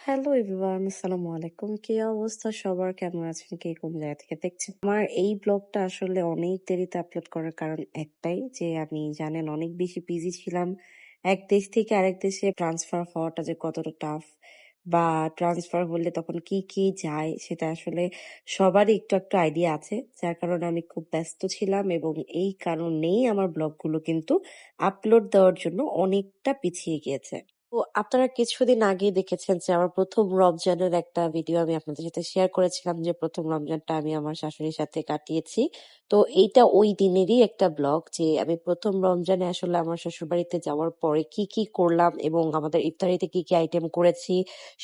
Hello everyone, আসসালামু আলাইকুম। কি অবস্থা সবার? কেমন আছেন? কে কোন জায়গা থেকে দেখছেন? আমার এই ব্লগটা আসলে অনেক দেরিতে আপলোড করার কারণ একটাই যে আমি জানেন অনেক বেশি বিজি ছিলাম। এক দেশ থেকে আরেক দেশে ট্রান্সফার হওয়াটা যে কতটা টাফ বা ট্রান্সফার হলে তখন কি কি যায় সেটা আসলে সবারই একটু একটু আইডিয়া আছে। যার কারণে আমি খুব ব্যস্ত ছিলাম এবং এই কারণেই আমার ব্লগগুলো কিন্তু আপলোড দেওয়ার জন্য অনেকটা পিছিয়ে গিয়েছে। তো আপনারা কিছুদিন আগেই দেখেছেন যে আমার প্রথম রমজানের একটা ভিডিও আমি আপনাদের সাথে শেয়ার করেছিলাম যে প্রথম রমজানটা আমি আমার শাশুড়ির সাথে কাটিয়েছি। তো এইটা ওই দিনেরই একটা ব্লগ যে আমি প্রথম রমজানে আসলে আমার শ্বশুরবাড়িতে যাওয়ার পরে কি কি করলাম এবং আমাদের ইফতারিতে কি কি আইটেম করেছি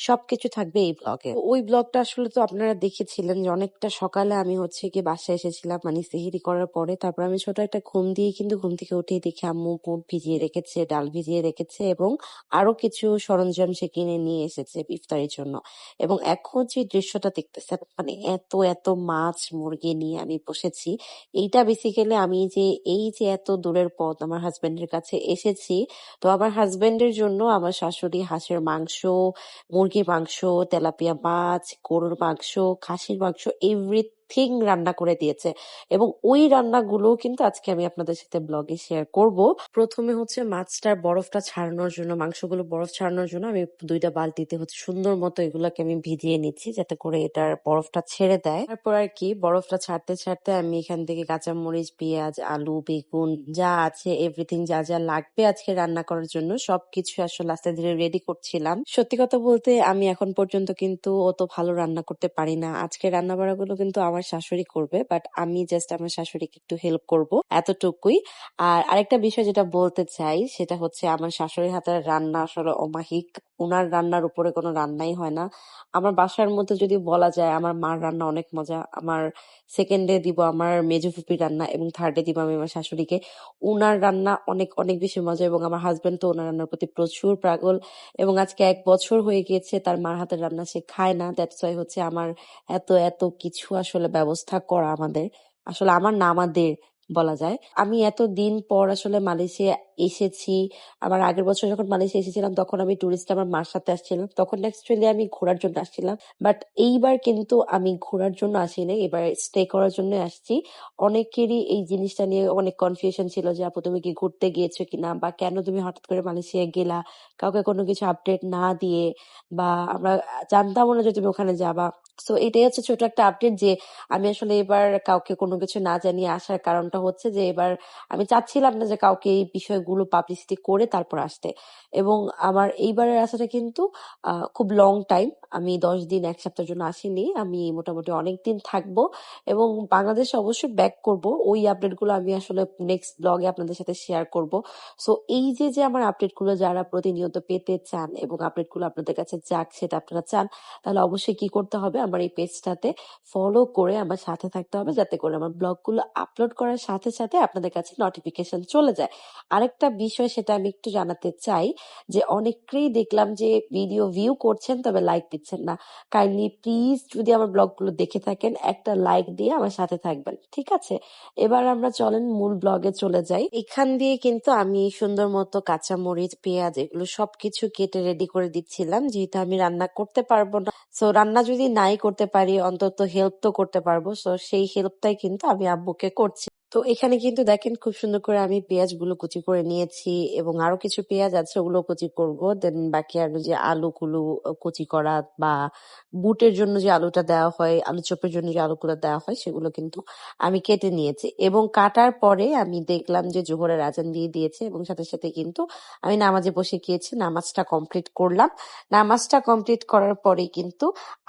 সবকিছু থাকবে এই ব্লগে। ওই ব্লগটা আসলে তো আপনারা দেখেছিলেন যে অনেকটা সকালে আমি হচ্ছে কি বাসায় এসেছিলাম মানে সেহরি করার পরে। তারপর আমি ছোট একটা ঘুম দিয়ে কিন্তু ঘুম থেকে উঠে দেখি আম্মু বুট ভিজিয়ে রেখেছে, ডাল ভিজিয়ে রেখেছে এবং আরো কিছু সরঞ্জাম সে কিনে নিয়ে এসেছে ইফতারির জন্য। এবং এখন যে দৃশ্যটা দেখতেছেন মানে এত এত মাছ মুরগি নিয়ে আমি বসেছি। এইটা বেসিক্যালি আমি যে এই যে এত দূরের পথ আমার হাজবেন্ডের কাছে এসেছি, তো আমার হাজবেন্ডের জন্য আমার শাশুড়ি হাঁসের মাংস, মুরগির মাংস, তেলাপিয়া মাছ, গরুর মাংস, খাসির মাংস এভরিথিং রান্না করে দিয়েছে। এবং ওই রান্নাগুলো কিন্তু আজকে আমি আপনাদের সাথে ব্লগে শেয়ার করব। প্রথমে হচ্ছে মাছটার বরফটা ছাড়ানোর জন্য, মাংসগুলো বরফ ছাড়ানোর জন্য আমি 2টা বালতিতে হচ্ছে সুন্দর মতো এগুলাকে আমি ভিজিয়ে নিচ্ছি যাতে করে এটার বরফটা ছেড়ে দেয়। তারপর আর কি বরফটা ছাড়তে ছাড়তে আমি এখান থেকে কাঁচামরিচ, পেঁয়াজ, আলু, বেগুন যা আছে এভরিথিং যা যা লাগবে আজকে রান্না করার জন্য সবকিছু আসলে আস্তে ধীরে রেডি করছিলাম। সত্যি কথা বলতে আমি এখন পর্যন্ত কিন্তু অত ভালো রান্না করতে পারি না। আজকে রান্না বাড়াগুলো কিন্তু আমার শাশুড়ি করবে, বাট আমি জাস্ট আমার শাশুড়িকে একটু হেল্প করব, এতটুকুই। আর আরেকটা বিষয় যেটা বলতে চাই সেটা হচ্ছে আমার শাশুড়ির হাতের রান্না আসলে অমাহিক। উনার রান্নার উপরে কোনো রান্নাই হয় না। আমার বাসার মধ্যে যদি বলা যায় আমার মার রান্না অনেক মজা। আমার সেকেন্ডে দিব আমার মেজো ফুপির রান্না এবং থার্ডে দিব আমি আমার শাশুড়িকে। উনার রান্না অনেক অনেক বেশি মজা এবং আমার হাজবেন্ড তো ওনার রান্নার প্রতি প্রচুর পাগল। এবং আজকে 1 বছর হয়ে গিয়েছে তার মার হাতের রান্না সে খায় না। দ্যাটস ওয়াই হচ্ছে আমার এত এত কিছু আসলে ব্যবস্থা করা আমাদের, আসলে আমার না আমাদের বলা যায়। আমি এতদিন পর আসলে মালয়েশিয়া এসেছি। আমার আগের বছর যখন মালয়েশিয়া এসেছিলাম তখন আমি টুরিস্ট আমার মার সাথে আসছিলাম, তখন অ্যাকচুয়ালি আমি ঘোরার জন্য আসছিলাম। বাট এইবার কিন্তু আমি ঘোরার জন্য আসিনি, এবার স্টে করার জন্য আসছি। অনেকেরই এই জিনিসটা নিয়ে অনেক কনফিউশন ছিল যে আপু তুমি কি ঘুরতে গিয়েছো কিনা বা কেন তুমি হঠাৎ করে মালয়েশিয়া গেলা কাউকে কোনো কিছু আপডেট না দিয়ে, বা আমরা জানতামও না যে তুমি ওখানে যাবা। সো এটাই হচ্ছে ছোট একটা আপডেট যে আমি আসলে এবার কাউকে কোনো কিছু না জানিয়ে আসার কারণটা হচ্ছে যে এবার আমি চাচ্ছিলাম না যে কাউকে এই বিষয়গুলো পাবলিসিটি করে তারপর আসতে। এবং আমার এইবারের আসাটা কিন্তু খুব লং টাইম। আমি 10 দিন 1 সপ্তাহের জন্য আসিনি, আমি মোটামুটি অনেকদিন থাকবো এবং বাংলাদেশে অবশ্যই ব্যাক করব। ওই আপডেটগুলো আমি আসলে নেক্সট ব্লগে আপনাদের সাথে শেয়ার করব। সো এই যে যে আমার আপডেটগুলো যারা প্রতিনিয়ত পেতে চান এবং আপডেটগুলো আপনাদের কাছে যাক সেটা আপনারা চান, তাহলে অবশ্যই কি করতে হবে আমার এই পেজটাতে ফলো করে আমার সাথে থাকতে হবে যাতে করে আমার ব্লগগুলো আপলোড করার সাথে সাথে আপনাদের কাছে নোটিফিকেশন চলে যায়। আরেকটা বিষয় সেটা আমি একটু জানাতে চাই যে অনেকেই দেখলাম যে ভিডিও ভিউ করছেন তবে লাইক দিচ্ছেন না। কাইন্ডলি প্লিজ যদি আমার ব্লগগুলো দেখে থাকেন একটা লাইক দিয়ে আমার সাথে থাকবেন, ঠিক আছে? এবার আমরা চলেন মূল ব্লগে চলে যাই। এখান দিয়ে কিন্তু আমি সুন্দর মতো কাঁচামরিচ, পেঁয়াজ এগুলো সবকিছু কেটে রেডি করে দিচ্ছিলাম যেহেতু আমি রান্না করতে পারবো না। সো রান্না যদি নাই করতে পারি অন্তত হেল্প তো করতে পারবো, সো সেই হেল্পটাই কিন্তু আমি আব্বুকে করছি। তো এখানে কিন্তু দেখেন খুব সুন্দর করে আমি পেঁয়াজগুলো কুচি করে নিয়েছি এবং আরো কিছু পেঁয়াজ আছে ওগুলো কুচি করব। দেন বাকি আরো যে আলুগুলো কুচি করা বা বুটের জন্য যে আলুটা দেওয়া হয়, আলু চপের জন্য যে আলুগুলো দেওয়া হয় সেগুলো কিন্তু আমি কেটে নিয়েছি। এবং কাটার পরে আমি দেখলাম যে জোহরের আজান দিয়ে দিয়েছে এবং সাথে সাথে কিন্তু আমি নামাজে বসে গিয়েছি, নামাজটা কমপ্লিট করলাম। নামাজটা কমপ্লিট করার পরে কিন্তু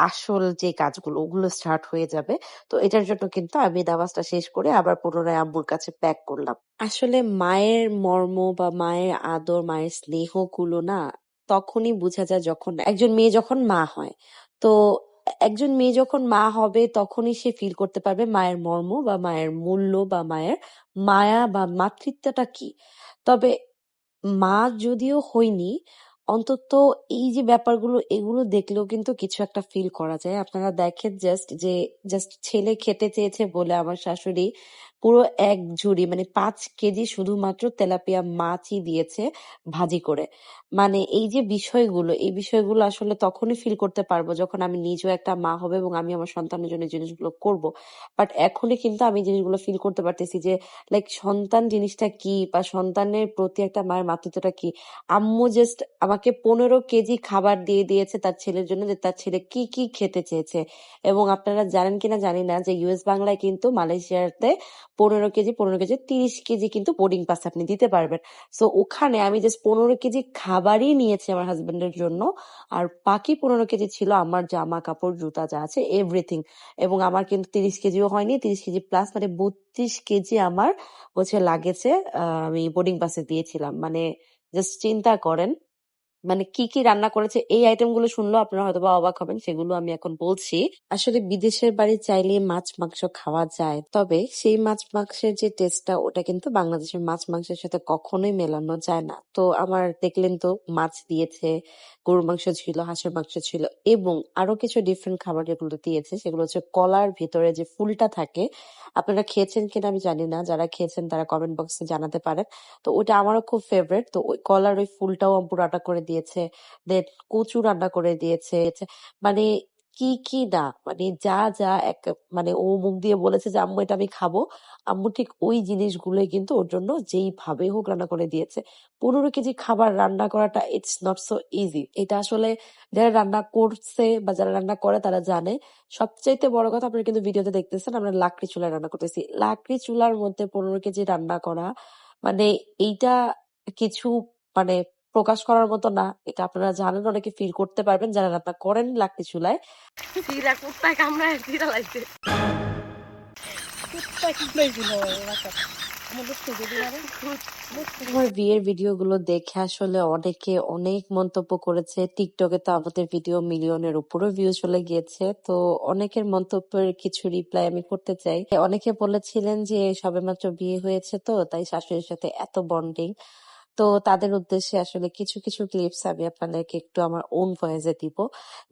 আসল যে কাজগুলো ওগুলো স্টার্ট হয়ে যাবে। তো এটার জন্য কিন্তু আমি নামাজটা শেষ করে আবার পুনরায় আম্মুর কাছে ব্যাক করলাম। আসলে মায়ের মর্ম বা মায়ের আদর, মায়ের স্নেহ গুলো না তখনই বোঝা যায় যখন একজন মেয়ে যখন মা হয়। তো একজন মেয়ে যখন মা হবে তখনই সে ফিল করতে পারবে মায়ের মর্ম বা মায়ের মূল্য বা মায়ের মায়া বা মাতৃত্বটা কি। তবে মা যদিও হইনি, অন্তত এই যে ব্যাপারগুলো এগুলো দেখলেও কিন্তু কিছু একটা ফিল করা যায়। আপনারা দেখেন জাস্ট ছেলে খেতে চেয়েছে বলে আমার শাশুড়ি পুরো এক ঝুড়ি মানে 5 কেজি শুধুমাত্র তেলাপিয়া মাছই দিয়েছে ভাজি করে। মানে এই যে বিষয়গুলো, এই বিষয়গুলো আসলে তখনই ফিল করতে পারবো যখন আমি নিজেও একটা মা হব এবং আমি আমার সন্তানের জন্য এই জিনিসগুলো করব। বাট এখনই কিন্তু আমি জিনিসগুলো ফিল করতে পারতেছি যে লাইক সন্তান জিনিসটা কি বা সন্তানের প্রতি একটা মায়ের মাতৃত্বটা কি। আম্মু জাস্ট আমাকে 15 কেজি খাবার দিয়ে দিয়েছে তার ছেলের জন্য, যে তার ছেলে কি কি খেতে চেয়েছে। এবং আপনারা জানেন কিনা জানি না যে ইউএস বাংলায় কিন্তু মালয়েশিয়াতে 15 কেজি 30 কেজি কিন্তু বোর্ডিং পাস আপনি দিতে পারবেন। সো ওখানে আমি জাস্ট 15 কেজি খাবারই নিয়েছি আমার হাজবেন্ডের জন্য, আর বাকি 15 কেজি ছিল আমার জামা কাপড় জুতা যা আছে এভরিথিং। এবং আমার কিন্তু 30 কেজিও হয়নি, 30 কেজি প্লাস মানে 32 কেজি আমার হচ্ছে লাগেছে আমি বোর্ডিং পাসে দিয়েছিলাম। মানে জাস্ট চিন্তা করেন মানে কি কি রান্না করেছে। এই আইটেম গুলো শুনলেও আপনারা হয়তো বা অবাক হবেন, সেগুলো আমি এখন বলছি। আসলে বিদেশের বাড়ি চাইলে মাছ মাংস খাওয়া যায়, তবে সেই মাছ মাংসের যে টেস্টটা ওটা কিন্তু বাংলাদেশের মাছ মাংসের সাথে কখনোই মেলানো যায় না। তো আমার দেখলেন তো মাছ দিয়েছে, গরুর মাংস ছিল, হাঁসের মাংস ছিল, এবং আরো কিছু ডিফারেন্ট খাবার যেগুলো দিয়েছে সেগুলো হচ্ছে কলার ভিতরে যে ফুলটা থাকে। আপনারা খেয়েছেন কিনা আমি জানি না, যারা খেয়েছেন তারা কমেন্ট বক্সে জানাতে পারেন। তো ওটা আমারও খুব ফেভারিট। তো ওই কলার ওই ফুলটাও পুরাটা করে দিয়েছে, দেন কচু রান্না করে দিয়েছে। মানে কি কি না, মানে যা যা এক, মানে ও মুখ দিয়ে বলেছে যে আম্মু এটা আমি খাবো, আম্মু ঠিক ওই জিনিসগুলোই কিন্তু ওর জন্য যেইভাবে হোক রান্না করে দিয়েছে। 15 কেজি খাবার রান্না করাটা ইটস নট সো ইজি। এটা আসলে যারা রান্না করছে বা যারা রান্না করে তারা জানে। সবচাইতে বড় কথা, আপনারা কিন্তু ভিডিওতে দেখতেছেন আমরা লাকড়ি চুলায় রান্না করতেছি। লাকড়ি চুলার মধ্যে 15 কেজি রান্না করা মানে এইটা কিছু মানে প্রকাশ করার মতো না। এটা আপনারা জানেন, অনেকে ফিল করতে পারবেন যারা রান্না করেন লাকড়ি চুলায়। চিরা কুত্তায় কামড়ায় চিরা লাগছে কুত্তায় কামড়াইছিল এলাকায় আমাদের থেকে দিলাম আমার বিয়ের ভিডিওগুলো দেখে আসলে অনেকে অনেক মন্তব্য করেছে। টিকটকে তো আমাদের ভিডিও মিলিয়নের উপরও ভিউ চলে গিয়েছে। তো অনেকের মন্তব্যের কিছু রিপ্লাই আমি করতে চাই। অনেকে বলেছিলেন যে সবেমাত্র বিয়ে হয়েছে তো তাই শাশুড়ির সাথে এত বন্ডিং। তো তাদের উদ্দেশ্যে আসলে কিছু কিছু ক্লিপস আমি আপনাদেরকে একটু আমার ওন ভয়েসে দিব,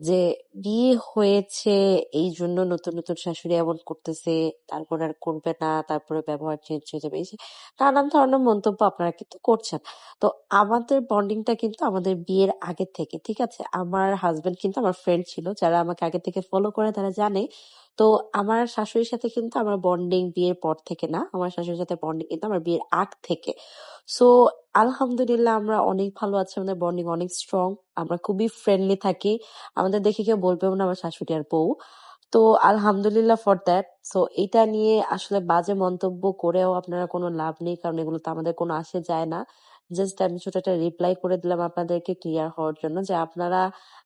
যে বিয়ে হয়েছে এই জন্য নতুন নতুন শাশুড়ি এমন করতেছে, তারপর আর করবে না, তারপরে ব্যবহার চেঞ্জ হয়ে যাবে, এই যে নানান ধরনের মন্তব্য আপনারা কিন্তু করছেন। তো আমাদের বন্ডিংটা কিন্তু আমাদের বিয়ের আগে থেকে, ঠিক আছে। আমার হাজবেন্ড কিন্তু আমার ফ্রেন্ড ছিল, যারা আমাকে আগে থেকে ফলো করে তারা জানে। তো আমার শাশুড়ির সাথে কিন্তু আমার বন্ডিং বিয়ের পর থেকে না, আমার শাশুড়ির সাথে বন্ডিং কিন্তু আমার বিয়ের আগ থেকে। সো আলহামদুলিল্লাহ আমরা অনেক ভালো আছি, আমাদের বন্ডিং অনেক স্ট্রং, আমরা খুবই ফ্রেন্ডলি থাকি। আমাদের দেখে কেউ বলবেও না আমার শাশুড়ি আর বউ। তো আলহামদুলিল্লাহ ফর দ্যাট। সো এটা নিয়ে আসলে বাজে মন্তব্য করেও আপনারা কোনো লাভ নেই, কারণ এগুলো তো আমাদের কোনো আসে যায় না। জাস্ট আমি ছোট একটা রিপ্লাই করে দিলাম আপনাদেরকে ক্লিয়ার হওয়ার জন্য, যে আপনারা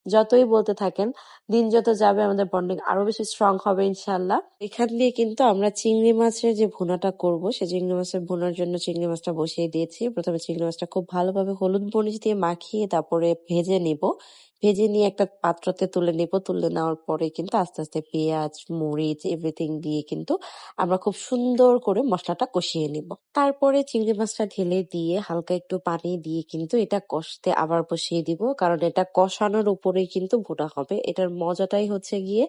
যতই বলতে থাকেন, দিন যত যাবে আমাদের বন্ডিং আরো বেশি স্ট্রং হবে ইনশাল্লাহ। এখান দিয়ে কিন্তু আমরা চিংড়ি মাছের যে ভুনাটা করব, সেই চিংড়ি মাছের ভুনার জন্য চিংড়ি মাছটা বসিয়ে দিয়েছি। প্রথমে চিংড়ি মাছটা খুব ভালোভাবে হলুদ মরিচ দিয়ে মাখিয়ে তারপরে ভেজে নিব। ভেজে নিয়ে একটা পাত্রতে তুলে নিব। তুলে নেওয়ার পরে কিন্তু আস্তে আস্তে পেঁয়াজ, মরিচ এভরিথিং দিয়ে কিন্তু আমরা খুব সুন্দর করে মশলাটা কষিয়ে নিব। তারপরে চিংড়ি মাছটা ঢেলে দিয়ে হালকা একটু পানি দিয়ে কিন্তু এটা কষতে আবার বসিয়ে দিব, কারণ এটা কষানোর উপরেই কিন্তু ভুনা হবে। এটার মজাটাই হচ্ছে গিয়ে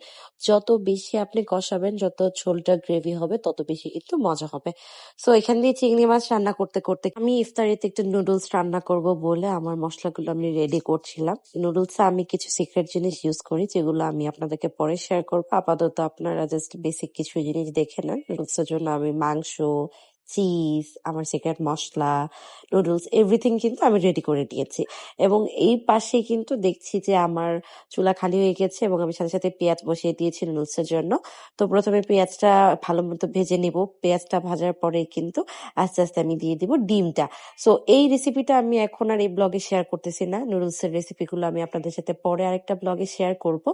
যত বেশি আপনি কষাবেন, যত ঝোলটা গ্রেভি হবে তত বেশি কিন্তু মজা হবে। সো এখান দিয়ে চিংড়ি মাছ রান্না করতে করতে আমি ইফতারিতে একটু নুডলস রান্না করব বলে আমার মশলাগুলো আমি রেডি করছিলাম। নুডলসে আমি কিছু সিক্রেট জিনিস ইউজ করি, যেগুলো আমি আপনাদেরকে পরে শেয়ার করবো। আপাতত আপনারা জাস্ট বেসিক কিছু জিনিস দেখে নেন। নুডলসের জন্য আমি মাংস, চিজ, আমার সিক্রেট মশলা, নুডলস এভরিথিং কিন্তু আমি রেডি করে নিয়েছি। এবং এই পাশে কিন্তু দেখছি যে আমার চুলা খালি হয়ে গেছে এবং আমি সাথে সাথে পেঁয়াজ বসিয়ে দিয়েছি নুডলসের জন্য। তো প্রথমে পেঁয়াজটা ভালো মতো ভেজে নিব। পেঁয়াজটা ভাজার পরে কিন্তু আস্তে আস্তে আমি দিয়ে দিব ডিমটা। সো এই রেসিপিটা আমি এখন আর এই ব্লগে শেয়ার করতেছি না। নুডলসের রেসিপিগুলো আমি আপনাদের সাথে পরে আরেকটা ব্লগে শেয়ার করব।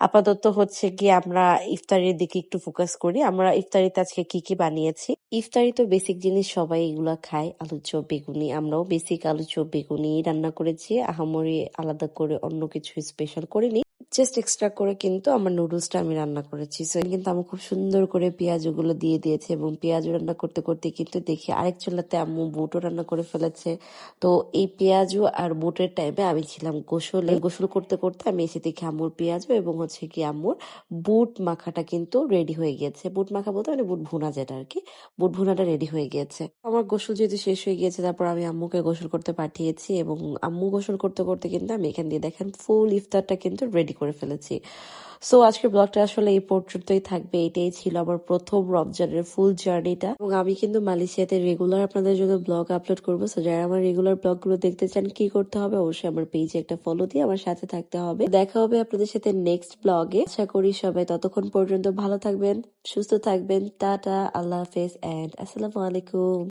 আপাতত হচ্ছে গিয়ে আমরা ইফতারির দিকে একটু ফোকাস করি। আমরা ইফতারিতে আজকে কি কি বানিয়েছি। ইফতারি তো বেসিক জিনিস, সবাই এগুলা খায়, আলুর চপ বেগুনি। আমরাও বেসিক আলু চপ বেগুনি রান্না করেছি, আহামরি আলাদা করে অন্য কিছু স্পেশাল করিনি। জাস্ট এক্সট্রা করে কিন্তু আমার নুডলসটা আমি রান্না করেছি। সো কিন্তু আমি খুব সুন্দর করে পেঁয়াজগুলো দিয়ে দিয়েছে এবং পেঁয়াজ রান্না করতে করতে কিন্তু দেখি আরেক চুলাতে আম্মু বুটও রান্না করে ফেলেছে। তো এই পেঁয়াজু আর বুটের টাইমে আমি ছিলাম গোসলে। গোসল করতে করতে আমি এসে দেখি আম্মুর পেঁয়াজু এবং হচ্ছে কি আম্মুর বুট মাখাটা কিন্তু রেডি হয়ে গিয়েছে। বুট মাখা বলতে মানে বুট ভুনা যেটা আর কি, বুট ভুনাটা রেডি হয়ে গিয়েছে। আমার গোসল যেহেতু শেষ হয়ে গিয়েছে তারপর আমি আম্মুকে গোসল করতে পাঠিয়েছি এবং আম্মু গোসল করতে করতে কিন্তু আমি এখান দিয়ে দেখেন ফুল ইফতারটা কিন্তু রেডি করে ফেলেছি। সো আজকের ব্লগটা আসলে এই পর্যন্তই থাকবে। এটাই ছিল আমার প্রথম রমজানের ফুল জার্নিটা এবং আমি কিন্তু মালয়েশিয়াতে রেগুলার আপনাদের জন্য ব্লগ আপলোড করবো। সো যারা আমার রেগুলার ব্লগগুলো দেখতে চান কি করতে হবে, অবশ্যই আমার পেজে একটা ফলো দিয়ে আমার সাথে থাকতে হবে। দেখা হবে আপনাদের সাথে নেক্সট ব্লগে। আশা করি সবাই ততক্ষণ পর্যন্ত ভালো থাকবেন, সুস্থ থাকবেন। টাটা, আল্লাহ হাফেজ এন্ড আসসালামু আলাইকুম।